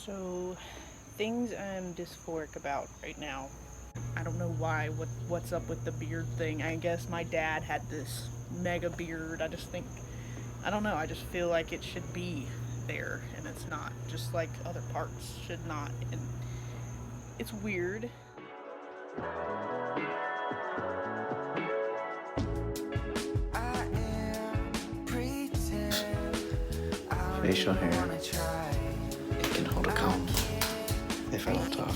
So, things I'm dysphoric about right now. I don't know why. What's up with the beard thing? I guess my dad had this mega beard. I don't know. I just feel like it should be there, and it's not. Just like other parts should not. And it's weird. Facial hair. It can hold a comb if I don't talk.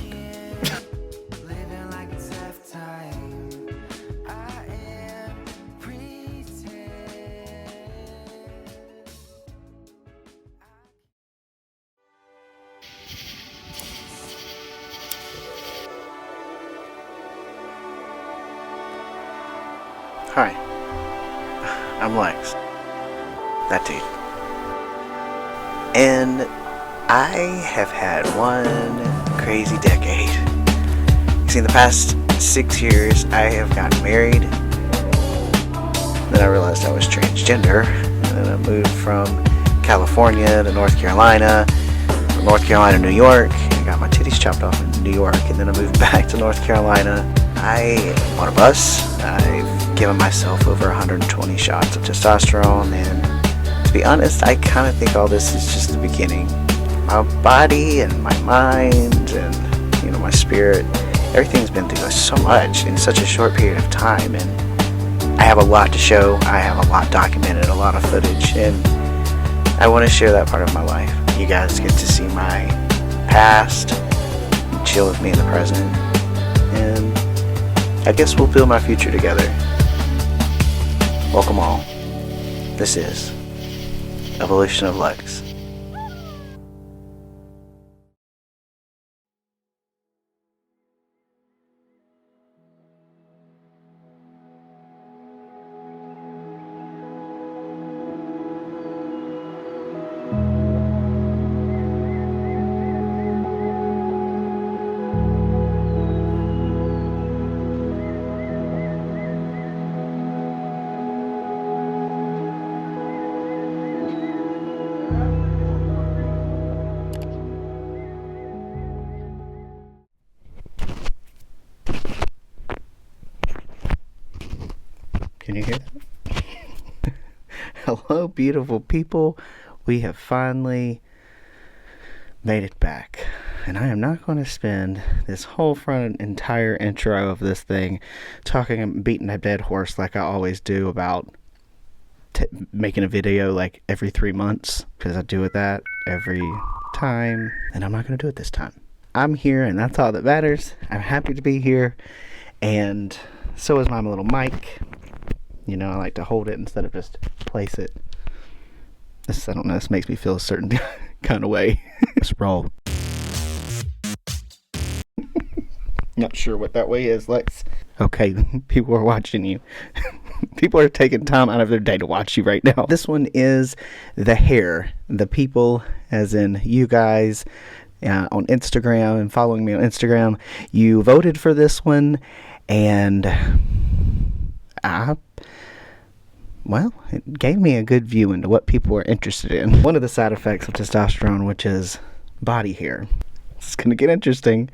Hi, I'm Lex. That dude. And I have had one crazy decade. See, in the past 6 years, I have gotten married. Then I realized I was transgender. And then I moved from California to North Carolina, from North Carolina to New York. I got my titties chopped off in New York, and then I moved back to North Carolina. I am on a bus. I've given myself over 120 shots of testosterone, and to be honest, I kind of think all this is just the beginning. My body and my mind and, my spirit, everything's been through so much in such a short period of time, and I have a lot to show. I have a lot documented, a lot of footage, and I want to share that part of my life. You guys get to see my past, chill with me in the present, and I guess we'll build my future together. Welcome all. This is Evolution of Lex. Can you hear that? Hello, beautiful people. We have finally made it back. And I am not going to spend this whole entire intro of this thing talking and beating a dead horse like I always do about making a video like every 3 months, because I do it that every time, and I'm not going to do it this time. I'm here, and that's all that matters. I'm happy to be here, and so is my little mic. I like to hold it instead of just place it. I don't know, this makes me feel a certain kind of way. Let's roll. Not sure what that way is, Lex. Okay, people are watching you. People are taking time out of their day to watch you right now. This one is the hair. The people, as in you guys, on Instagram and following me on Instagram, you voted for this one, and it gave me a good view into what people were interested in. One of the side effects of testosterone, which is body hair. It's going to get interesting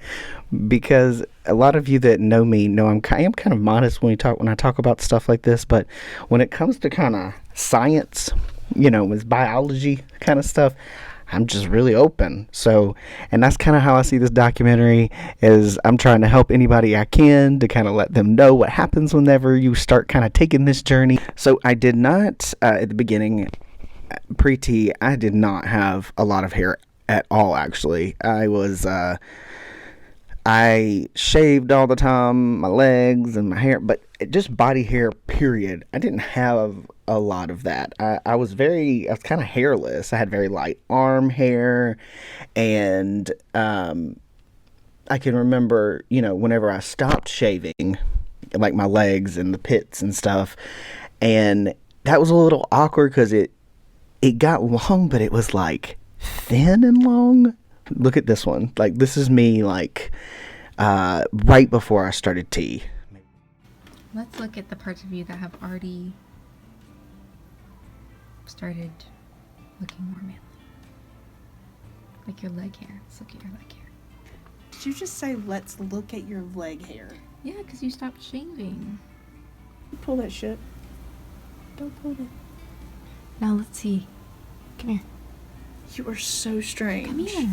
because a lot of you that know me know I am kind of modest when I talk about stuff like this, but when it comes to kind of science, with biology kind of stuff, I'm just really open. So, and that's kind of how I see this documentary, is I'm trying to help anybody I can to kind of let them know what happens whenever you start kind of taking this journey. So I did not, at the beginning, pre-T, I did not have a lot of hair at all, actually. I shaved all the time, my legs and my hair, but just body hair, period. I didn't have a lot of that. I was kind of hairless. I had very light arm hair, and I can remember, whenever I stopped shaving, like my legs and the pits and stuff, and that was a little awkward because it got long, but it was like thin and long. Look at this one. Like, this is me, like, right before I started T. Let's look at the parts of you that have already started looking more manly. Like your leg hair. Let's look at your leg hair. Did you just say, let's look at your leg hair? Yeah, because you stopped shaving. Pull that shit. Don't pull it. Now let's see. Come here. You are so strange. Come here.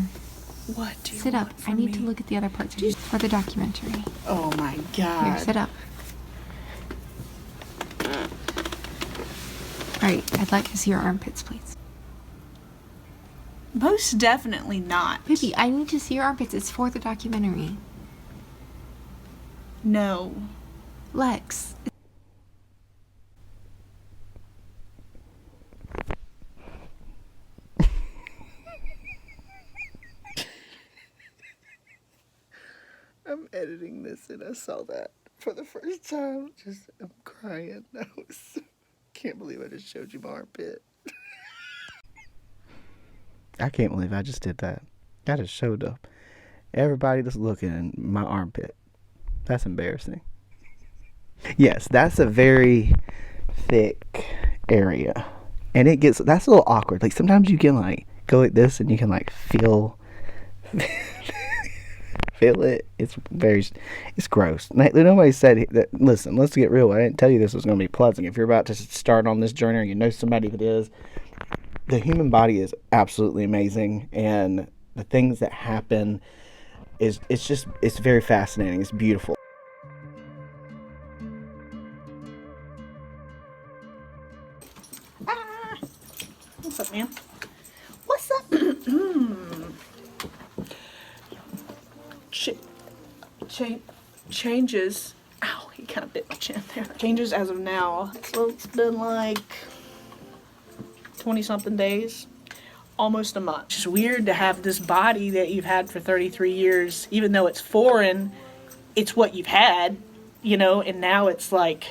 What do you Sit up. want I from need me? to look at the other parts of you for the documentary. Oh my god. Here, sit up. Alright, I'd like to see your armpits, please. Most definitely not. Baby, I need to see your armpits. It's for the documentary. No. Lex. I'm editing this and I saw that for the first time. I'm crying. Can't believe I just showed you my armpit. I can't believe I just did that. I just showed up. Everybody just looking at my armpit. That's embarrassing. Yes, that's a very thick area. And that's a little awkward. Like sometimes you can like go like this and you can like feel it. It's gross. Nobody said that. Listen, let's get real. I didn't tell you this was going to be pleasant. If you're about to start on this journey or you know somebody that is, the human body is absolutely amazing, and the things that happen it's very fascinating. It's beautiful. What's up, man? What's up? Changes. Ow, he kind of bit my chin there. Changes as of now. So it's been like 20-something days. Almost a month. It's weird to have this body that you've had for 33 years, even though it's foreign, it's what you've had, and now it's like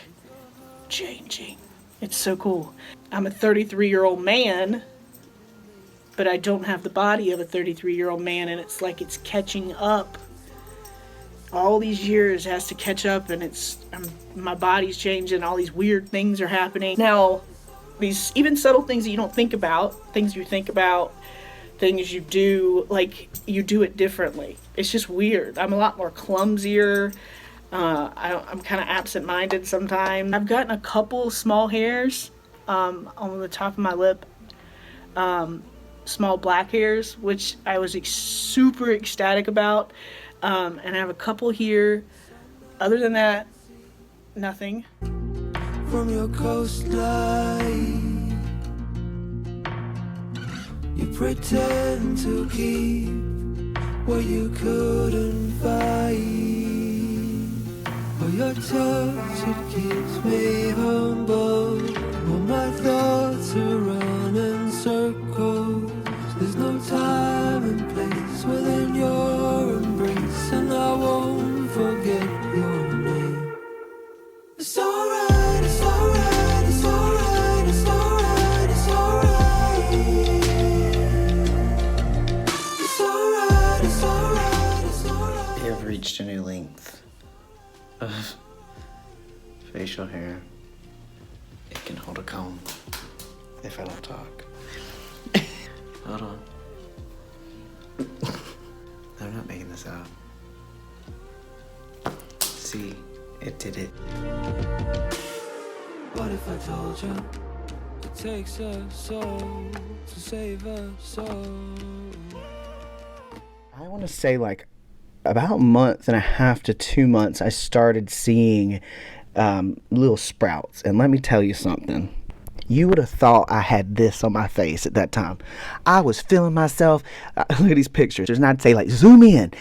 changing. It's so cool. I'm a 33-year-old man, but I don't have the body of a 33-year-old man, and it's like it's catching up. All these years has to catch up, and my body's changing, all these weird things are happening. Now, these even subtle things that you don't think about, things you think about, things you do, like you do it differently. It's just weird. I'm a lot more clumsier. I'm kind of absent-minded sometimes. I've gotten a couple small hairs on the top of my lip, small black hairs, which I was super ecstatic about. And I have a couple here. Other than that, nothing. From your coastline, you pretend to keep what you couldn't find. But your touch, it keeps me humble. All my thoughts are running circles. There's no time and place within your embrace, and I won't forget your name. It's alright, it's alright, it's alright, it's alright, it's alright. It's alright, it's alright, it's alright. You have reached a new length of facial hair. It can hold a comb if I don't talk. Hold on. I'm not making this up. See, it did it. What if I told you it takes a soul to save a soul? I want to say like about a month and a half to 2 months, I started seeing little sprouts. And let me tell you something. You would have thought I had this on my face at that time. I was feeling myself. Look at these pictures. And I'd say like, zoom in,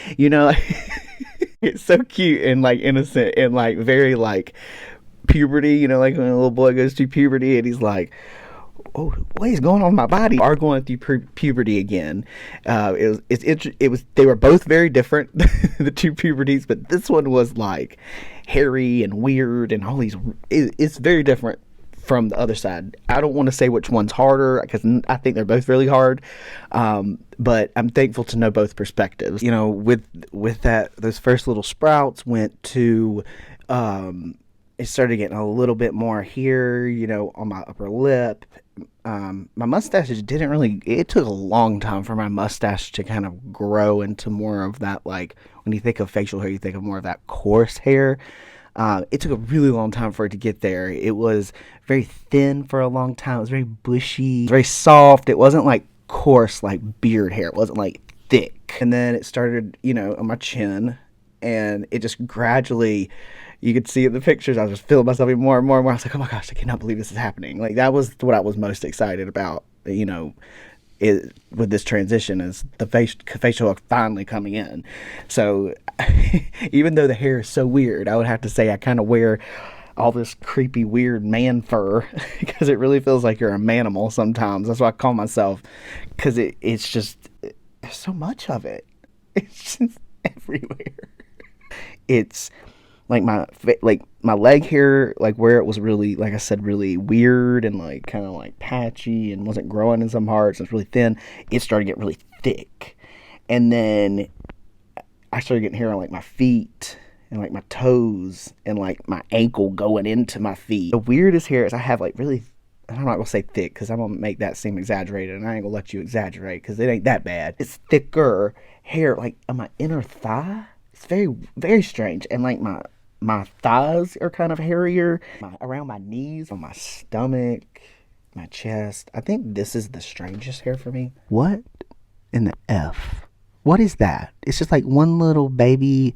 It's so cute and like innocent and like very like puberty, like when a little boy goes through puberty and he's like, oh, what is going on in my body? Are going through puberty again. They were both very different, the two puberties, but this one was like hairy and weird and all these. It's very different from the other side. I don't want to say which one's harder because I think they're both really hard. But I'm thankful to know both perspectives. With that, those first little sprouts went to it started getting a little bit more here, you know, on my upper lip. My mustache didn't really, it took a long time for my mustache to kind of grow into more of that, like, when you think of facial hair, you think of more of that coarse hair. It took a really long time for it to get there. It was very thin for a long time. It was very bushy, very soft. It wasn't like coarse, like beard hair. It wasn't like thick. And then it started, you know, on my chin, and it just gradually, you could see in the pictures, I was just feeling myself even more and more and more. I was like, oh my gosh, I cannot believe this is happening. Like, that was what I was most excited about, you know, with this transition, is the facial look finally coming in. So even though the hair is so weird, I would have to say I kind of wear all this creepy weird man fur because it really feels like you're a manimal sometimes. That's what I call myself, because it's just, there's so much of it. It's just everywhere. It's like my leg hair, like where it was really, like I said, really weird and like kind of like patchy and wasn't growing in some parts, it's really thin. It started getting really thick, and then I started getting hair on like my feet and like my toes and like my ankle going into my feet. The weirdest hair is I have like really, I'm not gonna say thick because I'm gonna make that seem exaggerated, and I ain't gonna let you exaggerate because it ain't that bad. It's thicker hair like on my inner thigh. It's very, very strange. And like my thighs are kind of hairier. Around my knees, on my stomach, my chest. I think this is the strangest hair for me. What in the F? What is that? It's just like one little baby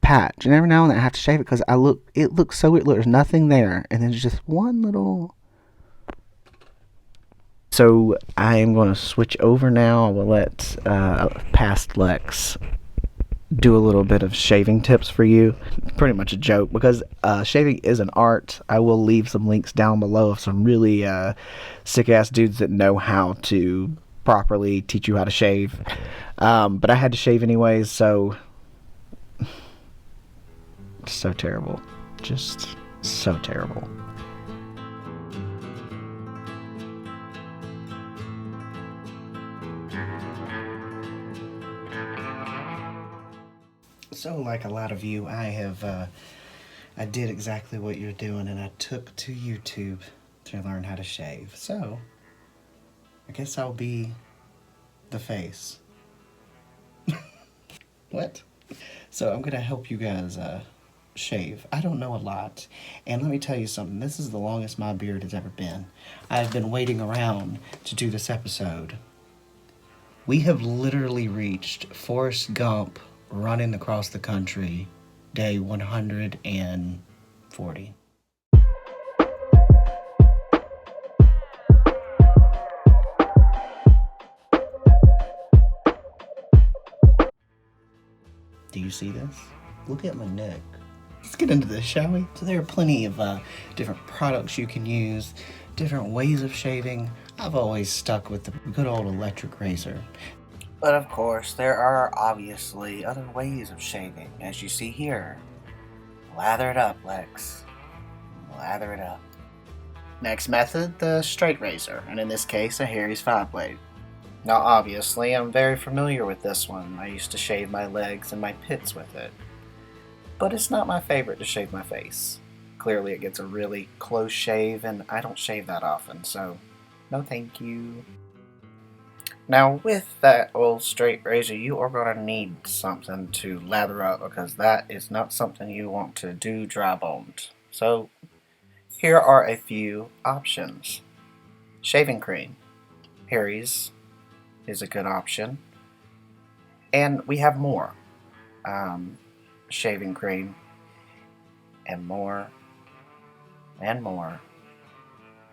patch. And every now and then I have to shave it because it looks so weird. Look, there's nothing there. And then there's just one little... So I am going to switch over now. I will let past Lex do a little bit of shaving tips for you. Pretty much a joke because shaving is an art. I will leave some links down below of some really sick ass dudes that know how to properly teach you how to shave. But I had to shave anyways, so terrible. Just so terrible. So, like a lot of you, I did exactly what you're doing, and I took to YouTube to learn how to shave. So, I guess I'll be the face. What? So, I'm gonna help you guys shave. I don't know a lot, and let me tell you something. This is the longest my beard has ever been. I've been waiting around to do this episode. We have literally reached Forrest Gump running across the country, day 140. Do you see this? Look at my neck. Let's get into this, shall we? So there are plenty of different products you can use, different ways of shaving. I've always stuck with the good old electric razor. But of course, there are obviously other ways of shaving, as you see here. Lather it up, Lex. Lather it up. Next method, the straight razor, and in this case, a Harry's 5-blade. Now obviously, I'm very familiar with this one. I used to shave my legs and my pits with it. But it's not my favorite to shave my face. Clearly it gets a really close shave, and I don't shave that often, so no thank you. Now, with that old straight razor, you are going to need something to lather up because that is not something you want to do dry-boned. So, here are a few options. Shaving cream. Harry's is a good option. And we have more. Shaving cream. And more. And more.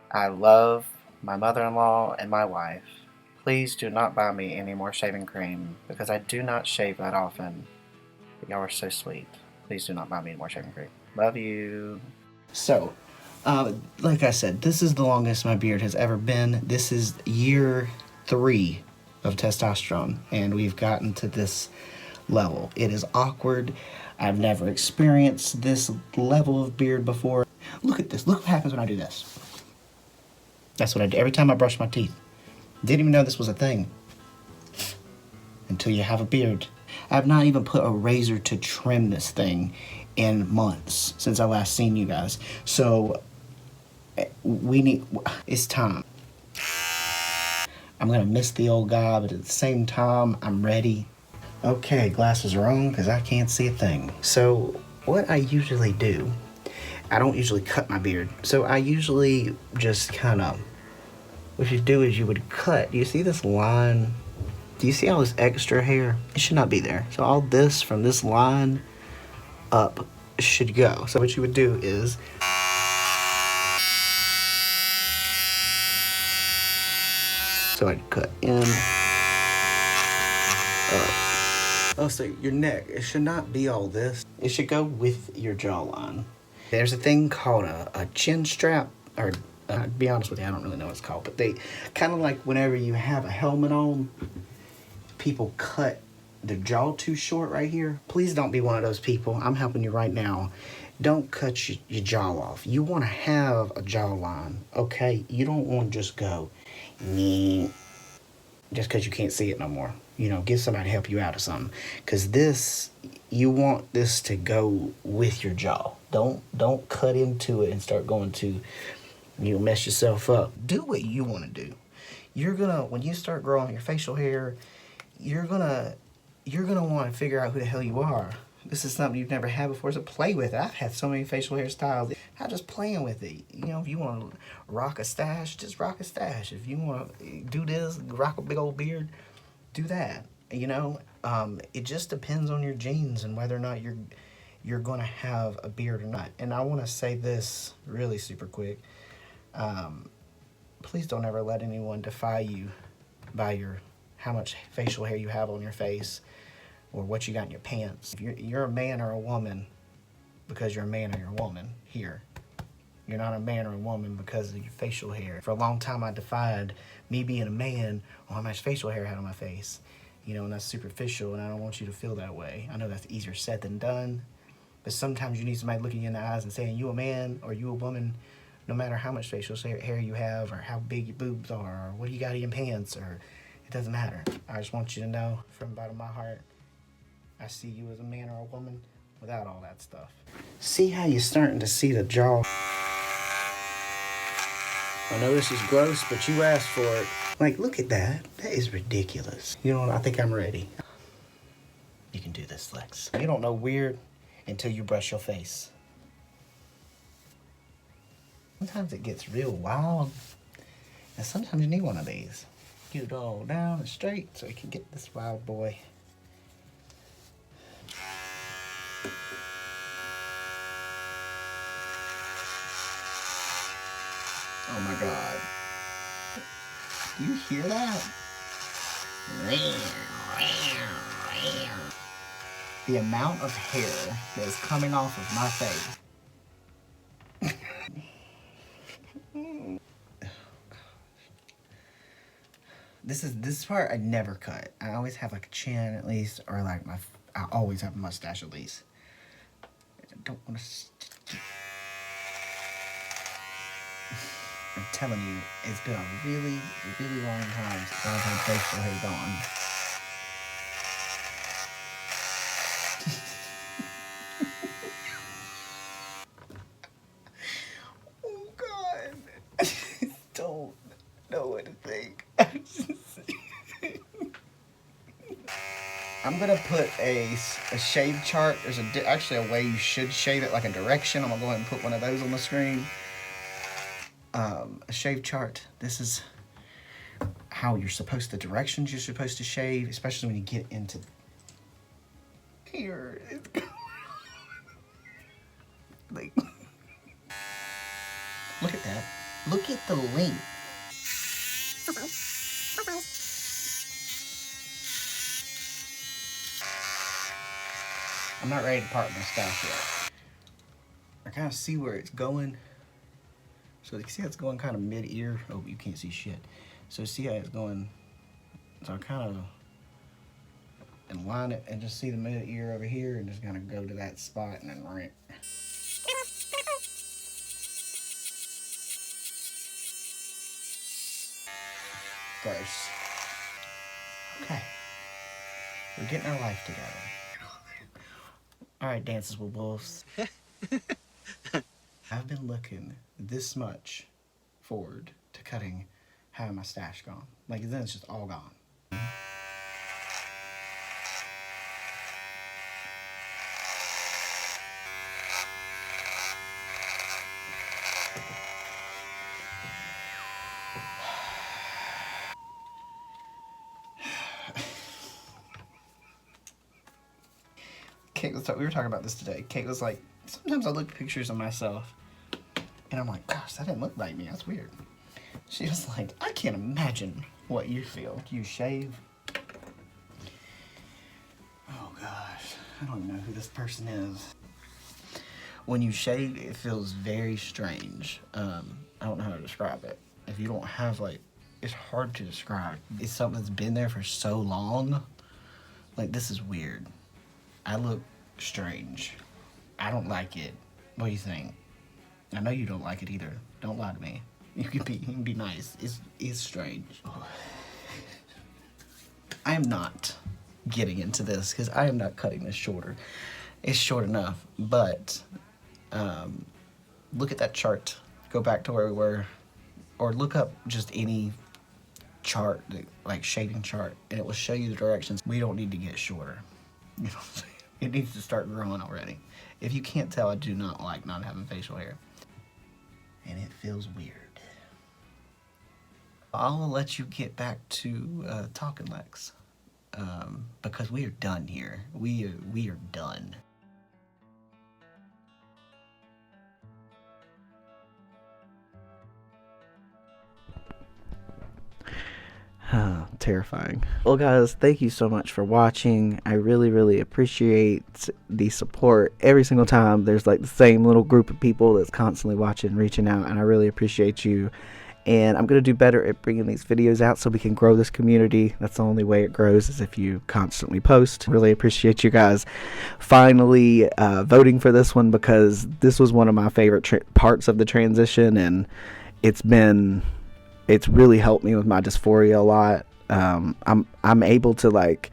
I love my mother-in-law and my wife. Please do not buy me any more shaving cream because I do not shave that often. But y'all are so sweet. Please do not buy me any more shaving cream. Love you. So, like I said, this is the longest my beard has ever been. This is year 3 of testosterone, and we've gotten to this level. It is awkward. I've never experienced this level of beard before. Look at this. Look what happens when I do this. That's what I do every time I brush my teeth. Didn't even know this was a thing until you have a beard. I've not even put a razor to trim this thing in months since I last seen you guys. So it's time. I'm gonna miss the old guy, but at the same time, I'm ready. Okay, glasses are on because I can't see a thing. So what I usually do, I don't usually cut my beard. So I usually just kind of, what you do is you would cut. Do you see this line? Do you see all this extra hair? It should not be there. So all this from this line up should go. So what you would do is, so I'd cut in, up. Oh, so your neck, it should not be all this. It should go with your jawline. There's a thing called a chin strap, or to be honest with you, I don't really know what it's called, but they kind of like whenever you have a helmet on, people cut their jaw too short right here. Please don't be one of those people. I'm helping you right now. Don't cut your jaw off. You want to have a jawline, okay? You don't want to just go, nee, just because you can't see it no more. You know, get somebody to help you out or something. Because this, you want this to go with your jaw. Don't cut into it and start going to, you'll mess yourself up. Do what you want to do. You're gonna, when you start growing your facial hair, you're gonna want to figure out who the hell you are. This is something you've never had before, so play with it. I've had so many facial hairstyles. I'm just playing with it. You know, if you want to rock a stash, just rock a stash. If you want to do this, rock a big old beard, do that. You know, it just depends on your genes and whether or not you're going to have a beard or not. And I want to say this really super quick. Please don't ever let anyone defy you by how much facial hair you have on your face or what you got in your pants. If you're a man or a woman because you're a man or you're a woman here. You're not a man or a woman because of your facial hair. For a long time, I defied me being a man or how much facial hair I had on my face. You know, and that's superficial, and I don't want you to feel that way. I know that's easier said than done, but sometimes you need somebody looking you in the eyes and saying, you a man or you a woman, no matter how much facial hair you have or how big your boobs are or what you got in your pants, or it doesn't matter. I just want you to know from the bottom of my heart, I see you as a man or a woman without all that stuff. See how you're starting to see the jaw? I know this is gross, but you asked for it. Like, look at that. That is ridiculous. You know what? I think I'm ready. You can do this, Lex. You don't know weird until you brush your face. Sometimes it gets real wild, and sometimes you need one of these. Get it all down and straight so you can get this wild boy. Oh my God. Do you hear that? The amount of hair that is coming off of my face. This part I never cut. I always have like a chin at least, or like I always have a mustache at least. I don't want to. I'm telling you, it's been a really, really long time since I've had facial hair gone. Oh God. I just don't know what to think. I'm gonna put a shave chart. There's actually a way you should shave it, like a direction. I'm gonna go ahead and put one of those on the screen. A shave chart. This is how the directions you're supposed to shave, especially when you get into here. Like, look at that. Look at the length. I'm not ready to part my stash yet. I kind of see where it's going. So you see how it's going kind of mid-ear? Oh, you can't see shit. So see how it's going. So I kind of align it and just see the mid-ear over here and just kind of go to that spot and then rent. Gross. Okay. We're getting our life together. Alright, Dances with Wolves. I've been looking this much forward to cutting having my stash gone. Like, then it's just all gone. Kate was we were talking about this today. Kate was like, sometimes I look at pictures of myself and I'm like, gosh, that didn't look like me. That's weird. She was like, I can't imagine what you feel. Do you shave? Oh gosh, I don't even know who this person is. When you shave, it feels very strange. I don't know how to describe it. If you don't have like, it's hard to describe. It's something that's been there for so long. Like, this is weird. I look strange. I don't like it. What do you think? I know you don't like it either. Don't lie to me. You can be nice. It's strange. I am not getting into this because I am not cutting this shorter. It's short enough, but look at that chart. Go back to where we were, or look up just any chart, like shading chart, and it will show you the directions. We don't need to get shorter. You know what I'm saying? It needs to start growing already. If you can't tell, I do not like not having facial hair. And it feels weird. I'll let you get back to talking, Lex. Because we are done here. We are done. Terrifying. Well, guys, thank you so much for watching. I really appreciate the support. Every single time there's like the same little group of people that's constantly watching, reaching out, and I really appreciate you. And I'm going to do better at bringing these videos out so we can grow this community. That's the only way it grows, is if you constantly post. Really appreciate you guys finally voting for this one, because this was one of my favorite parts of the transition, and it's really helped me with my dysphoria a lot. I'm able to, like,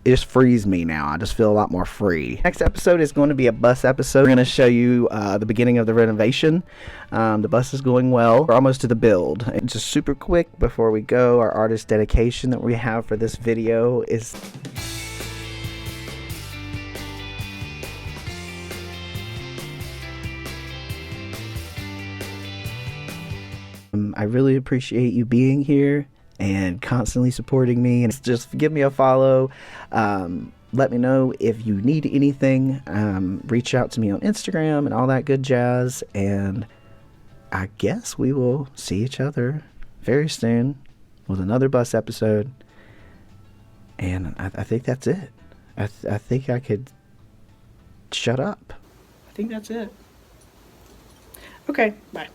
it just frees me now. I just feel a lot more free. Next episode is going to be a bus episode. We're going to show you the beginning of the renovation. The bus is going well. We're almost to the build. And just super quick before we go, our artist dedication that we have for this video is... I really appreciate you being here and constantly supporting me, and just give me a follow. Let me know if you need anything. Reach out to me on Instagram and all that good jazz, and I guess we will see each other very soon with another bus episode. And I think that's it. I think I could shut up. I think that's it. Okay, bye.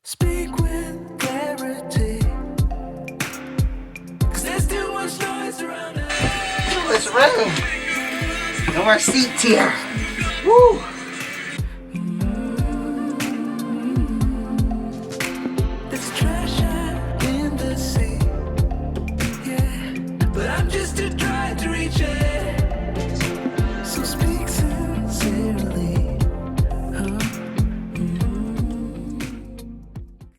Speak with clarity, 'cause there's too much noise around us. Too much room. No more seats here. Woo.